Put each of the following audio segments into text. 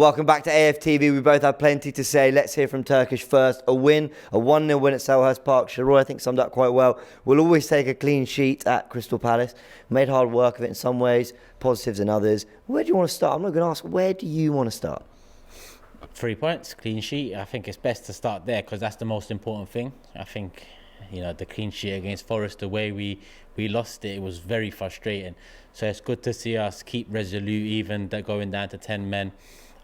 Welcome back to AFTV. We both have plenty to say. Let's hear from Turkish first. A win, a 1-0 win at Selhurst Park. Sharoy, I think, summed up quite well. We'll always take a clean sheet at Crystal Palace. Made hard work of it in some ways, positives in others. Where do you want to start? I'm not going to ask, where do you want to start? 3 points, clean sheet. I think it's best to start there because that's the most important thing. I think, the clean sheet against Forest, the way we lost it was very frustrating. So it's good to see us keep resolute, even going down to 10 men.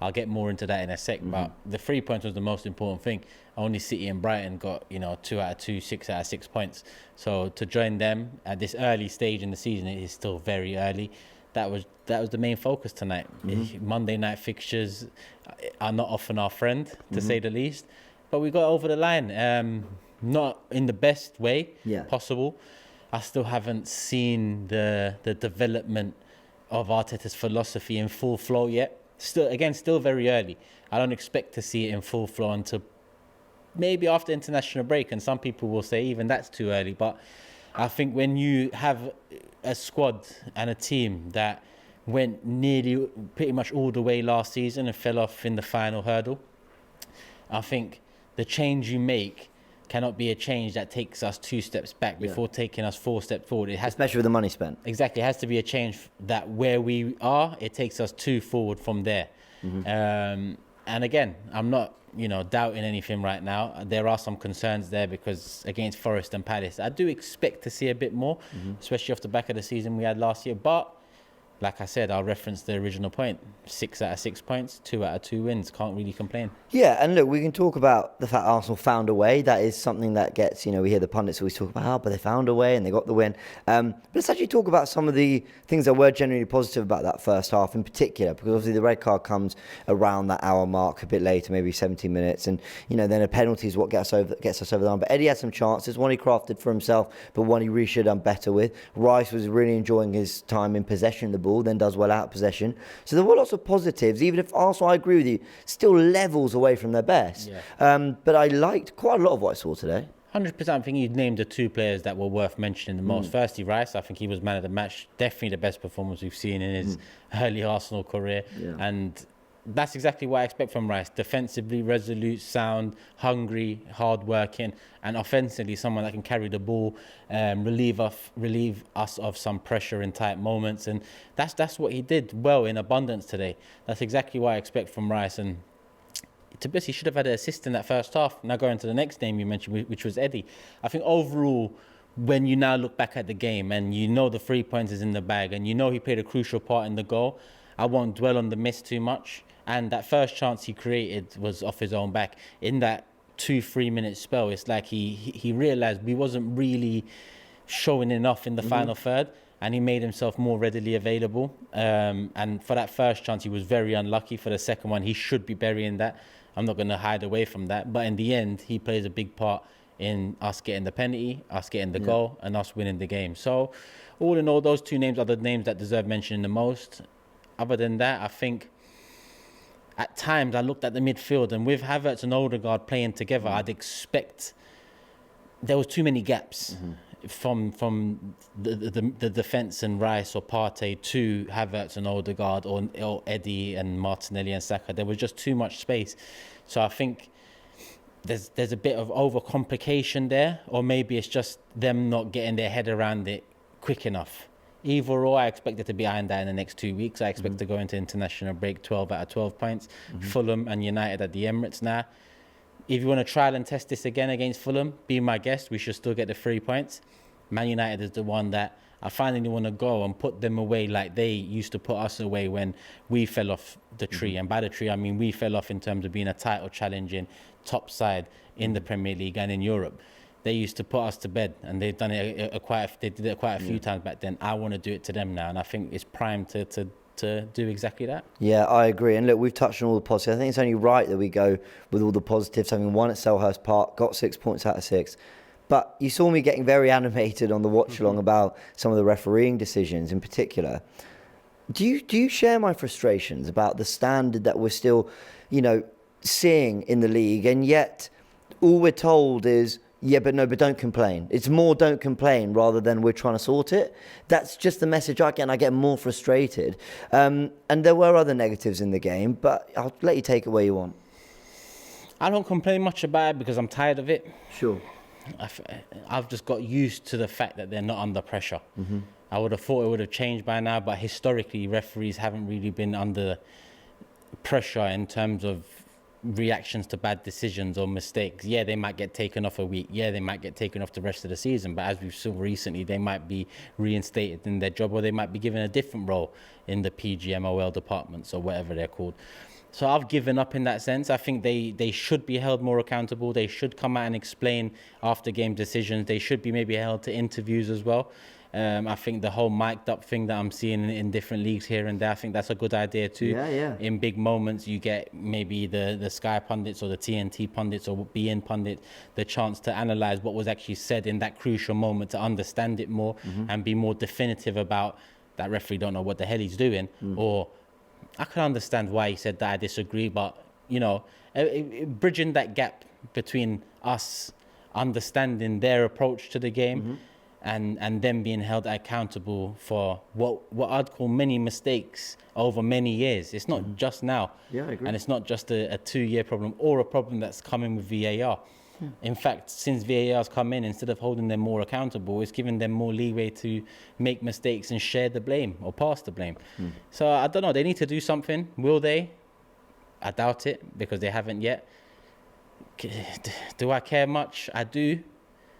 I'll get more into that in a sec, but the 3 points was the most important thing. Only City and Brighton got, 2 out of 2, 6 out of 6 points. So to join them at this early stage in the season, it is still very early. That was the main focus tonight. Monday night fixtures are not often our friend, to say the least. But we got over the line, not in the best way possible. I still haven't seen the development of Arteta's philosophy in full flow yet. Still very early. I don't expect to see it in full flow until maybe after international break. And some people will say even that's too early. But I think when you have a squad and a team that went nearly pretty much all the way last season and fell off in the final hurdle, I think the change you make cannot be a change that takes us 2 steps back before taking us 4 steps forward. Especially with the money spent. Exactly. It has to be a change that where we are, it takes us 2 forward from there. And again, I'm not, doubting anything right now. There are some concerns there because against Forest and Palace, I do expect to see a bit more, especially off the back of the season we had last year. But like I said, I'll reference the original point. 6 out of 6 points, 2 out of 2 wins. Can't really complain. Yeah, and look, we can talk about the fact Arsenal found a way. That is something that gets, we hear the pundits always talk about, but they found a way and they got the win. But let's actually talk about some of the things that were generally positive about that first half in particular, because obviously the red card comes around that hour mark, a bit later, maybe 17 minutes, and then a penalty is what gets us over the line. But Eddie had some chances, one he crafted for himself, but one he really should have done better with. Rice was really enjoying his time in possession of the ball, then does well out of possession. So there were lots of positives, even if Arsenal, I agree with you, still levels away from their best. But I liked quite a lot of what I saw today. 100%. I think you named the 2 players that were worth mentioning the most. Firstly, Rice. I think he was man of the match. Definitely the best performance we've seen in his early Arsenal career. And that's exactly what I expect from Rice. Defensively, resolute, sound, hungry, hard-working, and offensively, someone that can carry the ball, relieve us of some pressure in tight moments. And that's what he did well in abundance today. That's exactly what I expect from Rice. And to be honest, he should have had an assist in that first half. Now going to the next name you mentioned, which was Eddie. I think overall, when you now look back at the game and the 3 points is in the bag and he played a crucial part in the goal, I won't dwell on the miss too much. And that first chance he created was off his own back. In that 2-3 minute spell, it's like he realised we wasn't really showing enough in the final third, and he made himself more readily available. And for that first chance, he was very unlucky. For the second one, he should be burying that. I'm not going to hide away from that. But in the end, he plays a big part in us getting the penalty, us getting the goal, and us winning the game. So all in all, those 2 names are the names that deserve mentioning the most. Other than that, I think at times I looked at the midfield, and with Havertz and Odegaard playing together, I'd expect there was too many gaps from the defence and Rice or Partey to Havertz and Odegaard or Eddie and Martinelli and Saka. There was just too much space. So I think there's a bit of overcomplication there, or maybe it's just them not getting their head around it quick enough. Either or, I expect it to be ironed out in the next 2 weeks. I expect to go into international break 12 out of 12 points. Fulham and United at the Emirates now. If you want to trial and test this again against Fulham, be my guest. We should still get the 3 points. Man United is the one that I finally want to go and put them away like they used to put us away when we fell off the tree. And by the tree, I mean we fell off in terms of being a title challenging top side in the Premier League and in Europe. They used to put us to bed, and they've done it quite a few times back then. I want to do it to them now, and I think it's primed to do exactly that. Yeah, I agree. And look, we've touched on all the positives. I think it's only right that we go with all the positives, having won at Selhurst Park, got 6 points out of 6. But you saw me getting very animated on the watch-along about some of the refereeing decisions in particular. Do you share my frustrations about the standard that we're still, seeing in the league, and yet all we're told is Yeah, but don't complain. It's more don't complain rather than we're trying to sort it. That's just the message I get, and I get more frustrated. And there were other negatives in the game, but I'll let you take it where you want. I don't complain much about it because I'm tired of it. Sure. I've just got used to the fact that they're not under pressure. Mm-hmm. I would have thought it would have changed by now, but historically, referees haven't really been under pressure in terms of reactions to bad decisions or mistakes. Yeah, they might get taken off a week. Yeah, they might get taken off the rest of the season. But as we've seen recently, they might be reinstated in their job, or they might be given a different role in the PGMOL departments or whatever they're called. So I've given up in that sense. I think they should be held more accountable. They should come out and explain after game decisions. They should be maybe held to interviews as well. I think the whole mic'd up thing that I'm seeing in different leagues here and there, I think that's a good idea too. Yeah. In big moments, you get maybe the Sky pundits or the TNT pundits or BN pundit the chance to analyse what was actually said in that crucial moment, to understand it more and be more definitive about that referee don't know what the hell he's doing, or I can understand why he said that, I disagree, but, you know, bridging that gap between us understanding their approach to the game and them being held accountable for what I'd call many mistakes over many years. It's not just now. Yeah, I agree. And it's not just a 2-year problem or a problem that's coming with VAR. In fact, since VAR's come in, instead of holding them more accountable, it's giving them more leeway to make mistakes and share the blame or pass the blame. So I don't know, they need to do something. Will they? I doubt it, because they haven't yet. Do I care much? I do.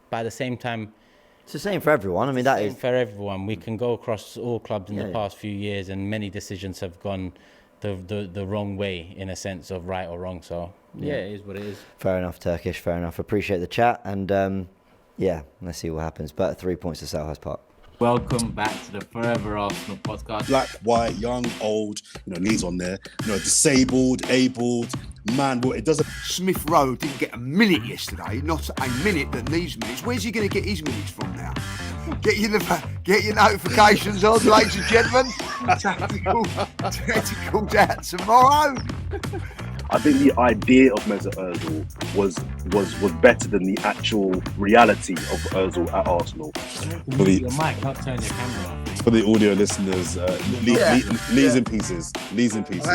But at the same time, it's the same for everyone. I mean, that is for everyone. We can go across all clubs in the past few years, and many decisions have gone the wrong way, in a sense of right or wrong. So yeah, it is what it is. Fair enough, Turkish. Fair enough. Appreciate the chat, and let's see what happens. But 3 points to Selhurst Park. Welcome back to the Forever Arsenal podcast. Black, white, young, old, Lee's on there. Disabled, abled, man. Well, it doesn't. Smith Rowe didn't get a minute yesterday, not a minute that needs minutes. Where's he going to get his minutes from now? Get your notifications on, ladies and gentlemen. Tactical's out tomorrow. I think the idea of Mesut Ozil was better than the actual reality of Ozil at Arsenal. Your mic, not turn your camera off. For the audio listeners, Lee's in pieces. Lee's in pieces.